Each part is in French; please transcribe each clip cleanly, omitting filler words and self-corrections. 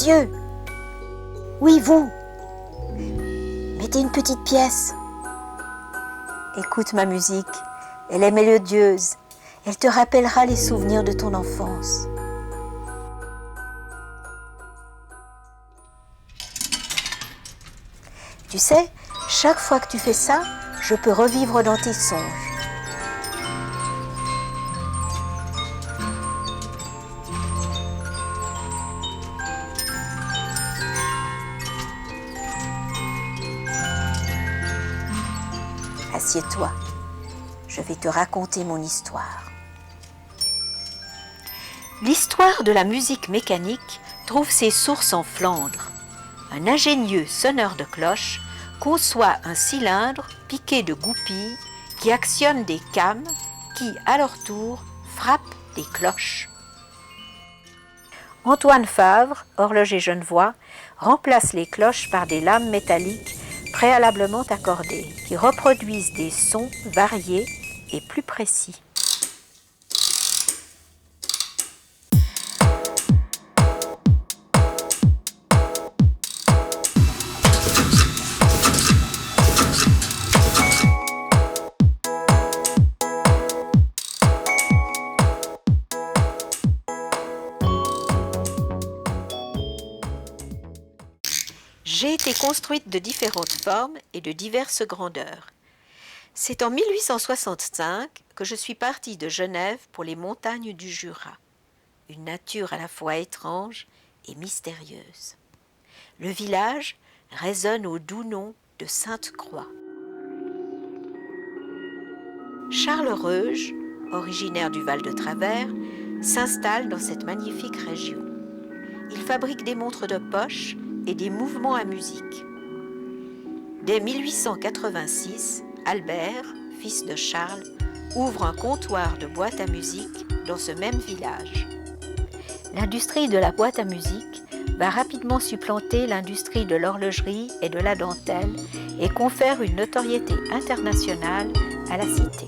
Monsieur! Oui, vous! Mettez une petite pièce. Écoute ma musique, elle est mélodieuse. Elle te rappellera les souvenirs de ton enfance. Tu sais, chaque fois que tu fais ça, je peux revivre dans tes songes. Assieds-toi, je vais te raconter mon histoire. L'histoire de la musique mécanique trouve ses sources en Flandre. Un ingénieux sonneur de cloches conçoit un cylindre piqué de goupilles qui actionne des cames qui, à leur tour, frappent des cloches. Antoine Favre, horloger genevois, remplace les cloches par des lames métalliques préalablement accordées qui reproduisent des sons variés et plus précis. J'ai été construite de différentes formes et de diverses grandeurs. C'est en 1865 que je suis partie de Genève pour les montagnes du Jura, une nature à la fois étrange et mystérieuse. Le village résonne au doux nom de Sainte-Croix. Charles Reuge, originaire du Val de Travers, s'installe dans cette magnifique région. Il fabrique des montres de poche et des mouvements à musique. Dès 1886, Albert, fils de Charles, ouvre un comptoir de boîte à musique dans ce même village. L'industrie de la boîte à musique va rapidement supplanter l'industrie de l'horlogerie et de la dentelle et confère une notoriété internationale à la cité.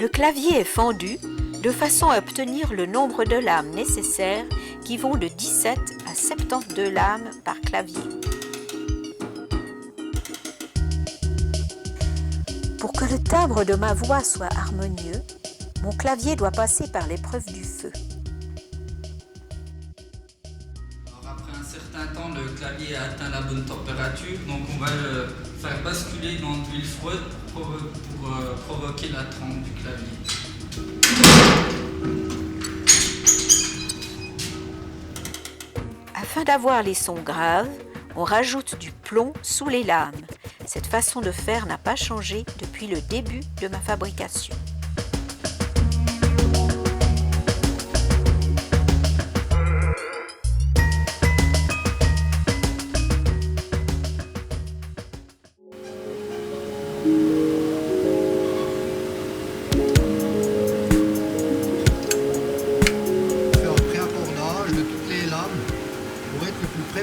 Le clavier est fendu de façon à obtenir le nombre de lames nécessaires qui vont de 17 à 72 lames par clavier. Pour que le timbre de ma voix soit harmonieux, mon clavier doit passer par l'épreuve du feu. Alors après un certain temps, le clavier a atteint la bonne température, donc on va le faire basculer dans de l'huile froide pour provoquer la trempe du clavier. Afin d'avoir les sons graves, on rajoute du plomb sous les lames. Cette façon de faire n'a pas changé depuis le début de ma fabrication.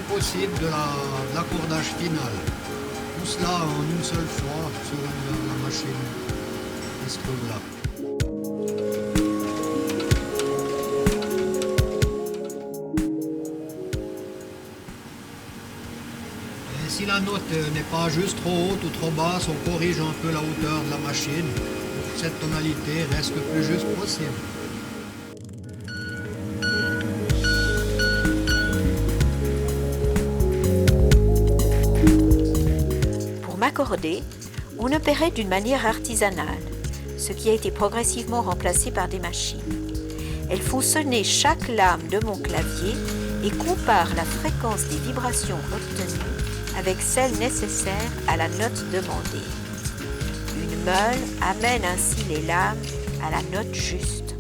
Possible de l'accordage final. Tout cela en une seule fois sur la machine Et si la note n'est pas juste trop haute ou trop basse, on corrige un peu la hauteur de la machine pour que cette tonalité reste le plus juste possible. M'accorder, on opérait d'une manière artisanale, ce qui a été progressivement remplacé par des machines. Elles font sonner chaque lame de mon clavier et comparent la fréquence des vibrations obtenues avec celle nécessaire à la note demandée. Une meule amène ainsi les lames à la note juste.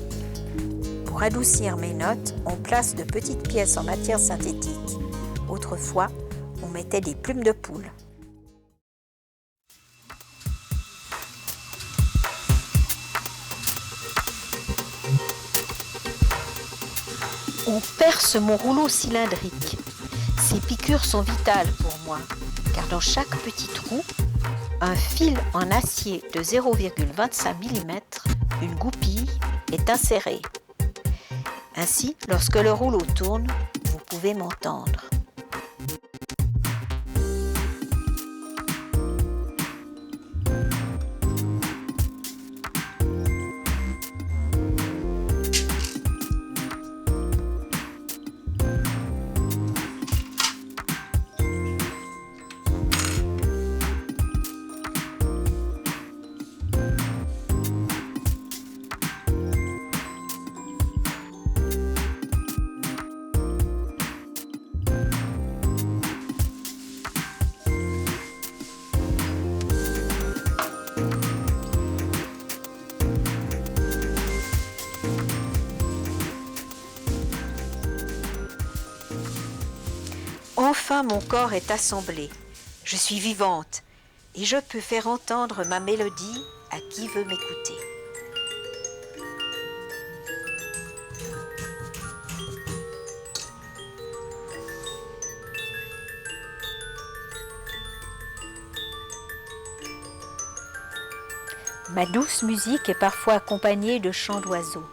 Pour adoucir mes notes, on place de petites pièces en matière synthétique. Autrefois, on mettait des plumes de poule. On perce mon rouleau cylindrique. Ces piqûres sont vitales pour moi, car dans chaque petit trou, un fil en acier de 0,25 mm, une goupille, est insérée. Ainsi, lorsque le rouleau tourne, vous pouvez m'entendre. Enfin, mon corps est assemblé. Je suis vivante et je peux faire entendre ma mélodie à qui veut m'écouter. Ma douce musique est parfois accompagnée de chants d'oiseaux.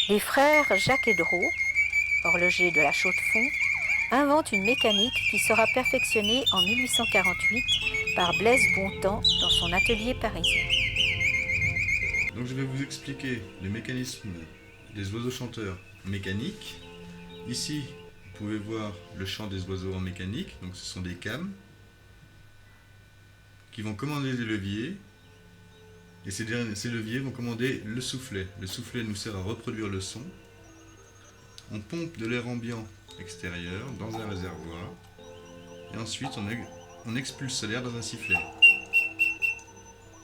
Les frères Jacques et Drault, horlogers de la Chaux-de-Fonds, inventent une mécanique qui sera perfectionnée en 1848 par Blaise Bontemps dans son atelier parisien. Donc je vais vous expliquer les mécanismes des oiseaux chanteurs mécaniques. Ici, vous pouvez voir le chant des oiseaux en mécanique. Donc ce sont des cames qui vont commander des leviers. Et ces leviers vont commander le soufflet. Le soufflet nous sert à reproduire le son. On pompe de l'air ambiant extérieur dans un réservoir. Et ensuite, on expulse l'air dans un sifflet.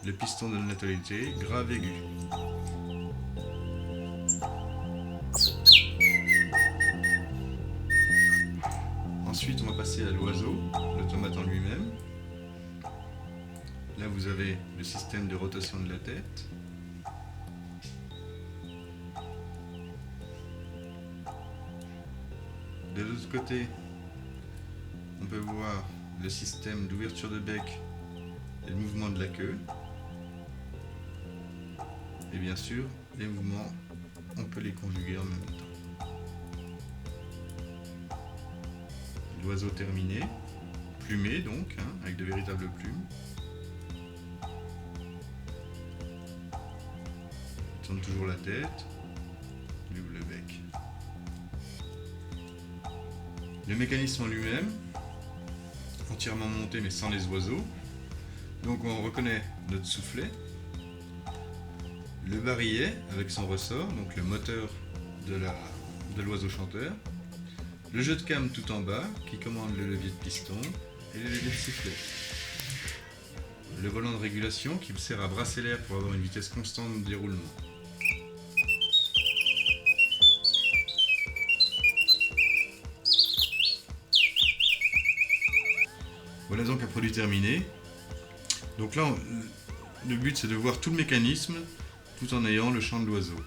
Le piston donne la tonalité grave aigu. Ensuite, on va passer à l'oiseau, l'automate en lui-même. Là, vous avez le système de rotation de la tête. De l'autre côté, on peut voir le système d'ouverture de bec et le mouvement de la queue. Et bien sûr, les mouvements, on peut les conjuguer en même temps. L'oiseau terminé, plumé donc, avec de véritables plumes. Il tourne toujours la tête, il ouvre le bec. Le mécanisme en lui-même, entièrement monté mais sans les oiseaux. Donc on reconnaît notre soufflet, le barillet avec son ressort, donc le moteur de l'oiseau chanteur, le jeu de came tout en bas qui commande le levier de piston et le levier de sifflet. Le volant de régulation qui sert à brasser l'air pour avoir une vitesse constante de déroulement. Voilà donc un produit terminé. Donc là, le but c'est de voir tout le mécanisme tout en ayant le chant de l'oiseau.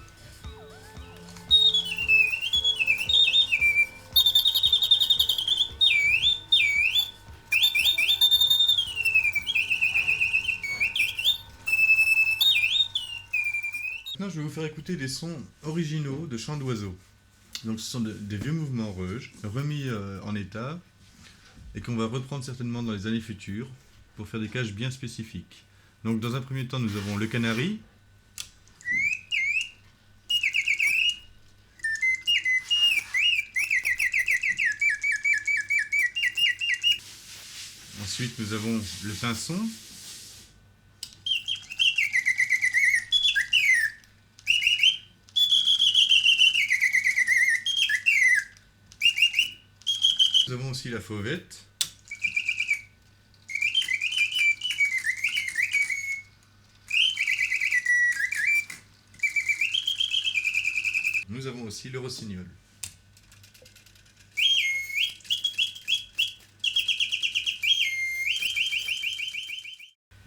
Maintenant, je vais vous faire écouter des sons originaux de chants d'oiseaux. Donc ce sont des vieux mouvements reuges, remis en état, et qu'on va reprendre certainement dans les années futures pour faire des cages bien spécifiques. Donc dans un premier temps, nous avons le canari. Ensuite, nous avons le pinson. Nous avons aussi la fauvette. nous avons aussi le rossignol.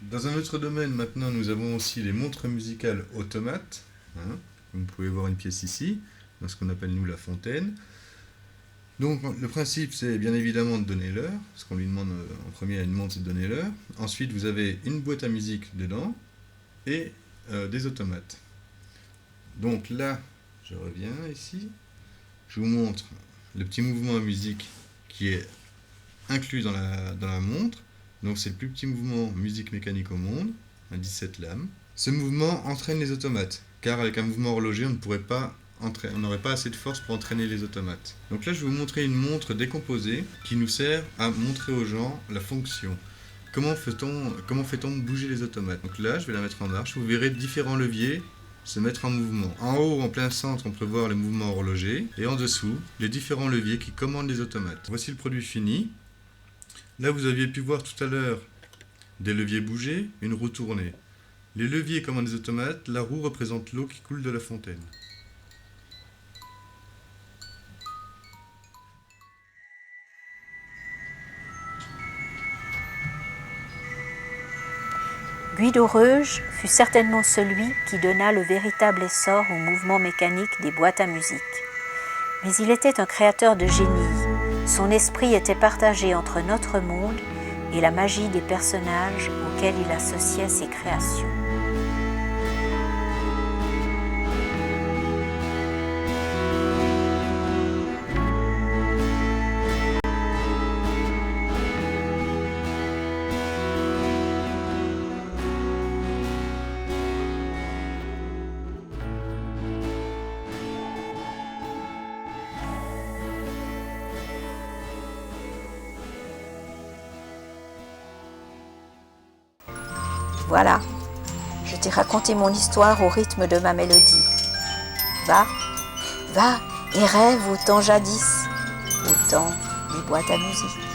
Dans un autre domaine, maintenant, nous avons aussi les montres musicales automates. Vous pouvez voir une pièce ici, dans ce qu'on appelle nous la fontaine. Donc le principe, c'est bien évidemment de donner l'heure. Ce qu'on lui demande en premier à une montre, c'est de donner l'heure. Ensuite, vous avez une boîte à musique dedans et des automates. Donc là, je reviens ici. Je vous montre le petit mouvement à musique qui est inclus dans la montre. Donc c'est le plus petit mouvement musique mécanique au monde, à 17 lames. Ce mouvement entraîne les automates, car avec un mouvement horloger, on n'aurait pas assez de force pour entraîner les automates. Donc là, je vais vous montrer une montre décomposée qui nous sert à montrer aux gens la fonction. Comment fait-on bouger les automates? Donc là, je vais la mettre en marche. Vous verrez différents leviers se mettre en mouvement. En haut, en plein centre, on peut voir le mouvement horloger. Et en dessous, les différents leviers qui commandent les automates. Voici le produit fini. Là, vous aviez pu voir tout à l'heure des leviers bouger, une roue tournée. Les leviers commandent les automates, la roue représente l'eau qui coule de la fontaine. Guido Reuge fut certainement celui qui donna le véritable essor au mouvement mécanique des boîtes à musique. Mais il était un créateur de génie. Son esprit était partagé entre notre monde et la magie des personnages auxquels il associait ses créations. Voilà, je t'ai raconté mon histoire au rythme de ma mélodie. Va et rêve au temps jadis, au temps des boîtes à musique.